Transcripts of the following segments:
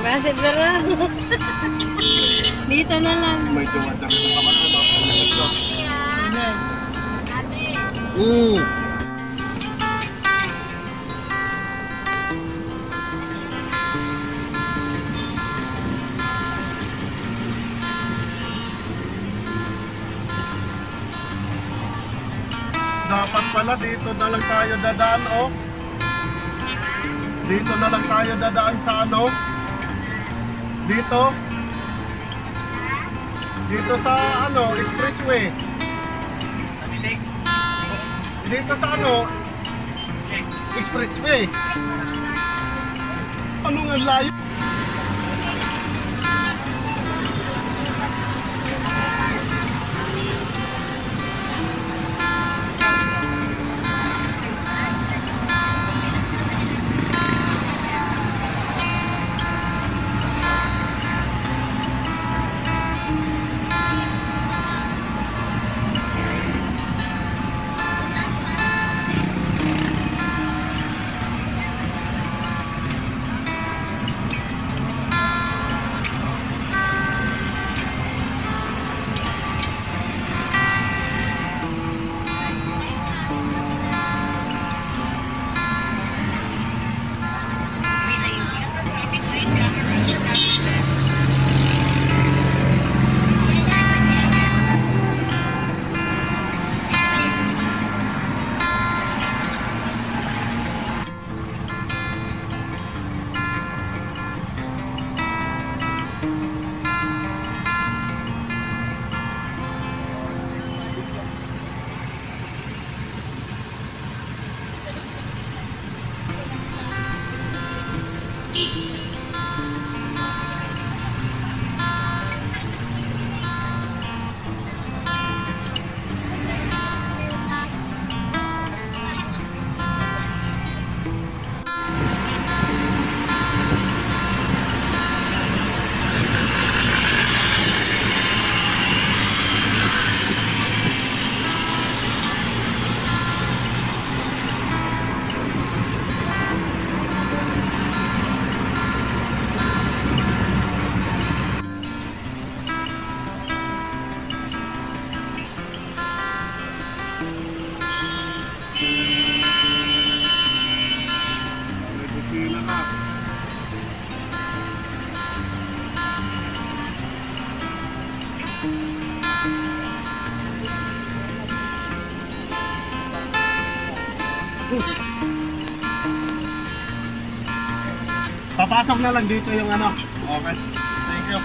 Kasi pero dito na lang. May dumadami ng kawan, dapat pala dito na lang tayo dadaan, oh. Dito na lang tayo dadaan sa ano? Dito. Dito sa ano, expressway. Dito sa ano? Expressway. Ano nga layo? Papasok na lang dito yung ano. Okay. Thank you.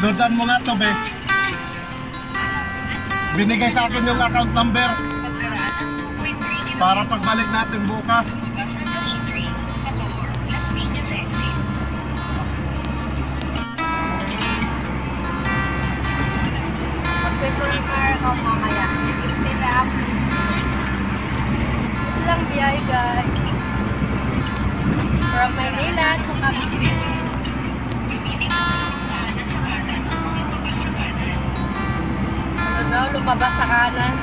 Loadan mo nga to, be. Binigay sa akin yung account number. Para pagbalik natin bukas. Mag-prepare ako mamaya. Ito lang biyay, guys. From Maynila to Cavite. Ano daw, lumabas sa kanan.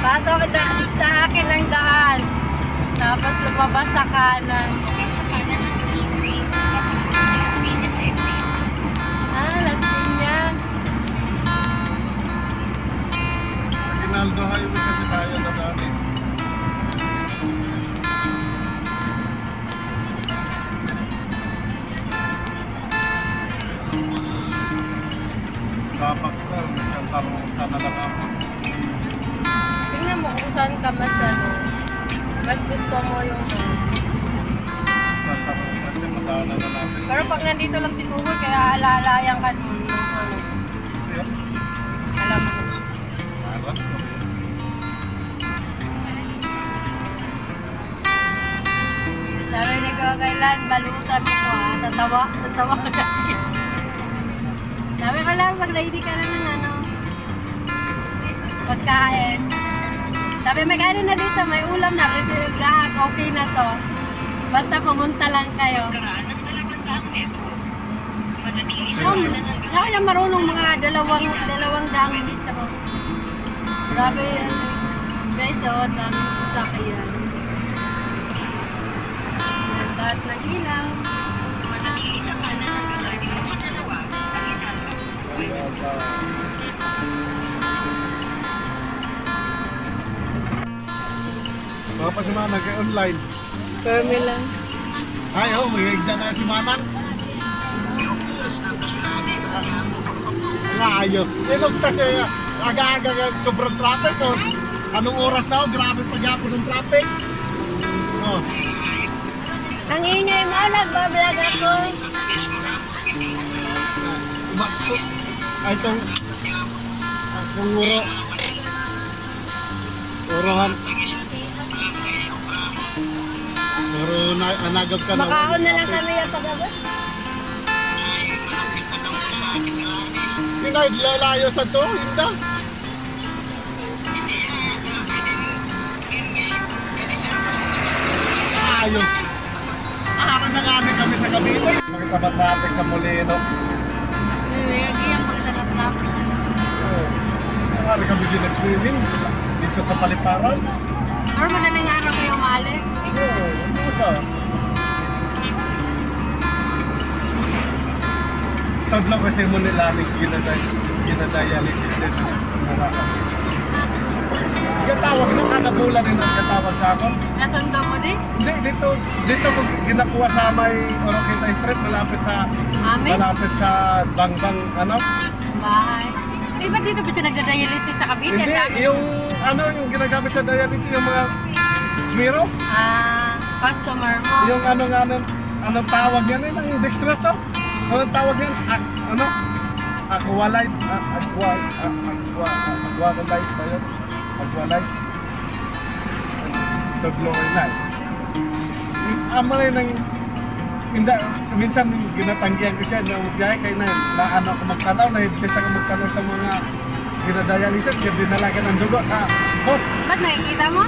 Pasok sa akin ang daan. Tapos lumabas sa kanan. Las Piñas. Ginaldo Highway kasi tayo na dati. Dapat ko, nagkantarusan na lang ako. Tingnan mo kung saan ka mas ano. Mas gusto mo yung Nagkantarusan kasi madaanan na natin. pero pag nandito lang titukoy, kaya alalayan ka nun. Alam mo. Alam ko. Sabi ni ko, kailan balutan mo ko ha. Tatawa ka. Sabi ko lang, pag-ready ka na ng ano. Pagkain. Sabi, may kanin na dito, may ulam na. Lahat, okay na to. Basta pumunta lang kayo. Ako yung marunong mga dalawang daang dito. Grabe yan. Guys, daming sasakyan. Lahat ng ilaw. Manatili sa kanan hanggang 6 na dalawa. Pagkitalo. West. Mga pa si Manang kay online. Permi lang. Ay, oh, may exam na si Manang. Wala ayo. Sinugtas eh. Aga-aga sobrang traffic oh. Anong oras na oh? Grabe pagyapon ng traffic. Oh. Ang ingay mo, nagbablog ako. Ay, itong uro. Urohan. Pero nagab ka na. Makaon na lang kami yung pag-abot. Hindi na, lalayo sa to, hindi. Ayos. Araw na kami sa Cavite. Makita ba traffic sa Molino? May ang pagkita na traffic. Oo. Araw kami din nag-swimming dito sa Paliparan. Or madaling araw kayo umalis. Oo, ano ka? Tadlaw kasi mo nila ginadialysis din. Gatawag mo, kanabulan din ang katawag sa ako. Nasundo mo din? Hindi, dito ko ginakuha sa may Oroqueta Street, Amin? malapit sa Bangbang, ano? Bahay. Eh, ba't dito pa siya nagda-dialysis sa Cavite? Hindi, yung ginagamit sa dialysis, yung mga Smiro. Customer mo. Yung anong tawag yan, yung dextroso. Anong tawag yan? Aqualife. Aqualife ba yun? Aqualife. Tagloy na. Ama na yun minsan ginatanggihan ko siya na biyahe kayo na ako magtanaw, na-iblis ako magtanaw sa mga ginadialysis, dinalagan ng dugo sa boss. Ba't nakikita mo?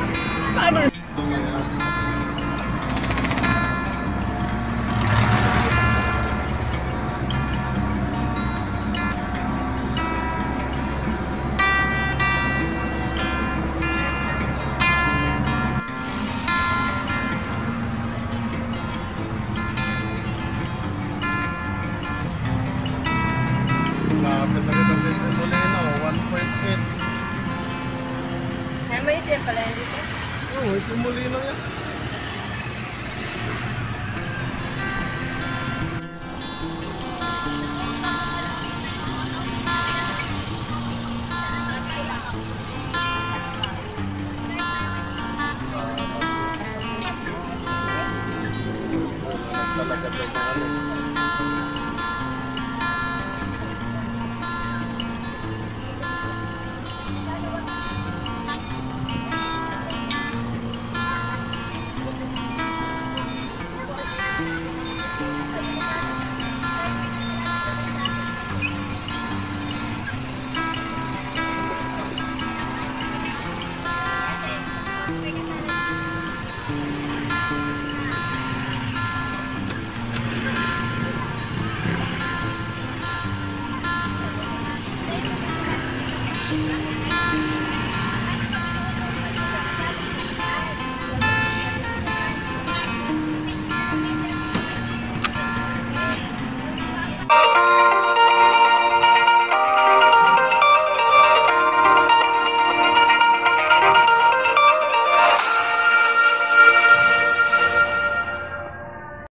Paano yun? Lapit na rin ang Molino, 1.8. May isip pala yun dito. Oo, isang Molino yan.